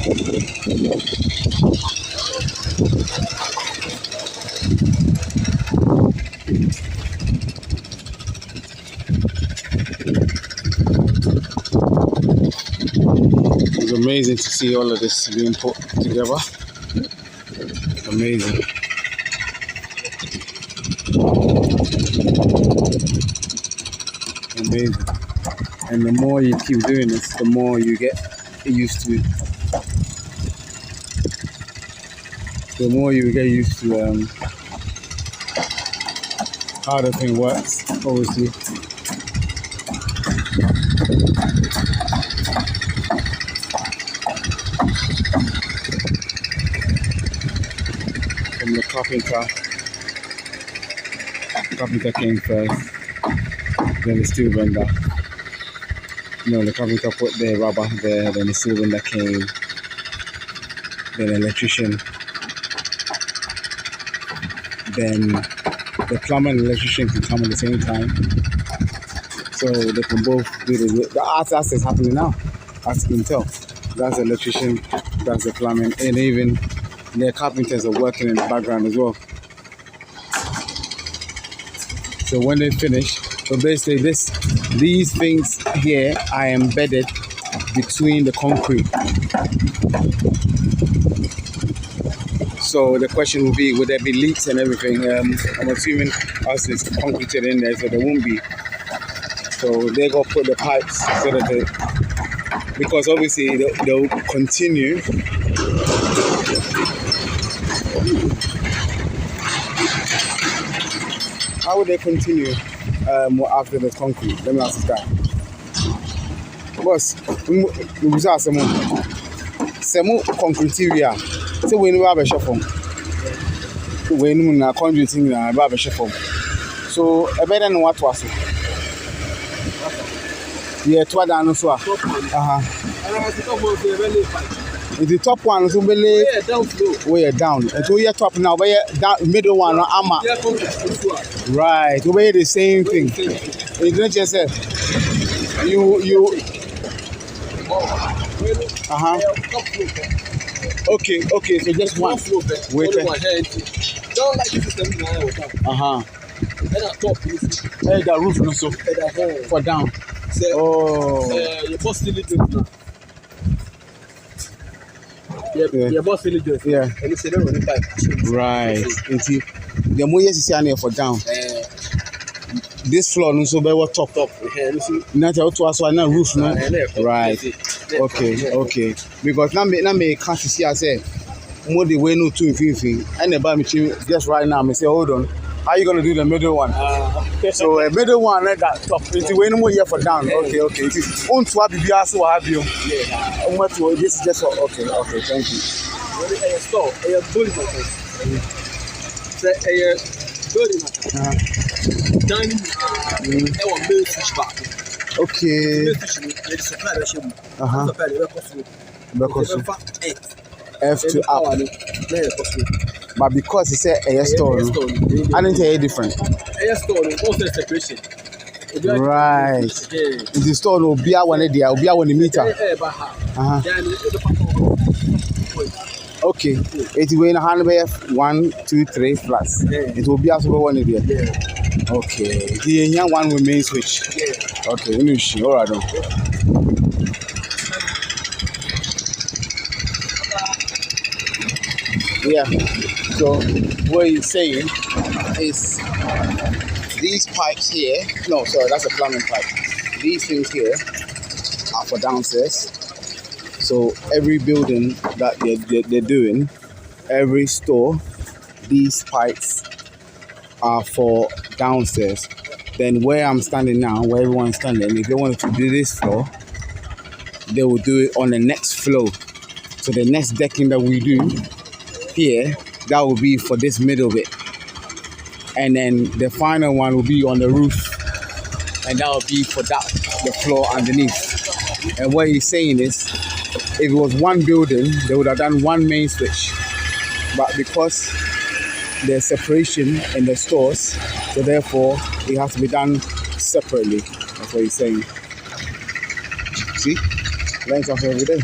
It's amazing to see all of this being put together. Amazing. Amazing. And the more you keep doing this, the more you get used to it. The more you get used to how the thing works, obviously. From the carpenter came first, then the steel bender. No, the carpenter put the rubber there, then the steel bender came, then the electrician, then the plumber and the electrician can come at the same time, so they can both do the art is happening now, as you can tell. That's the electrician, that's the plumbing, and even the carpenters are working in the background as well. So when they finish, so basically these things here are embedded between the concrete. So the question will be, would there be leaks and everything? I'm assuming us is concreted in there, so there won't be. So they're gonna put the pipes so that because obviously they'll continue. How would they continue after the concrete? Let me ask this guy. Boss, we have some concrete area. So we have a shuffle. We have a conduiting and a shuffle. So a better than what was it? Yeah, two down as well. The top one is really way down. And so you're top now, where down middle one, armor. Right, way the same thing. You don't just say you. Okay, so just one. Wait. Don't like the system now. And at top, the roof also for down. Your boss still it now. Your boss still it. Yeah. And it's right. The more you see here for down. This floor also be what top. Not to us so na roof no. Right. Okay. Because now me can't see I say more the way no two thing. And about me just right now me say hold on. How are you going to do the middle one? So a middle one like that top. It's way no more here for down. Okay. It is on to be also have you. Yeah. This is just okay. Thank you. A store, a building. Say a building. Dining. Okay. F to up. But because it's a store, I didn't tell you different. A store, also separation. Right. The store will be one day, will be one meter. Okay. It will be in a handbag 1, 2, 3 plus. It will be also one day. Okay. The young one will main switch. Okay. All right. Yeah. So what he's saying is these pipes here. No, sorry, that's a plumbing pipe. These things here are for downstairs. So every building that they're doing, every store, these pipes are for downstairs. Then where I'm standing now, where everyone's standing, if they wanted to do this floor, they will do it on the next floor. So the next decking that we do here, that will be for this middle bit. And then the final one will be on the roof. And that will be for the floor underneath. And what he's saying is, if it was one building, they would have done one main switch. But because there's separation in the stores, so therefore it has to be done separately. That's what he's saying. See? Learn something every day.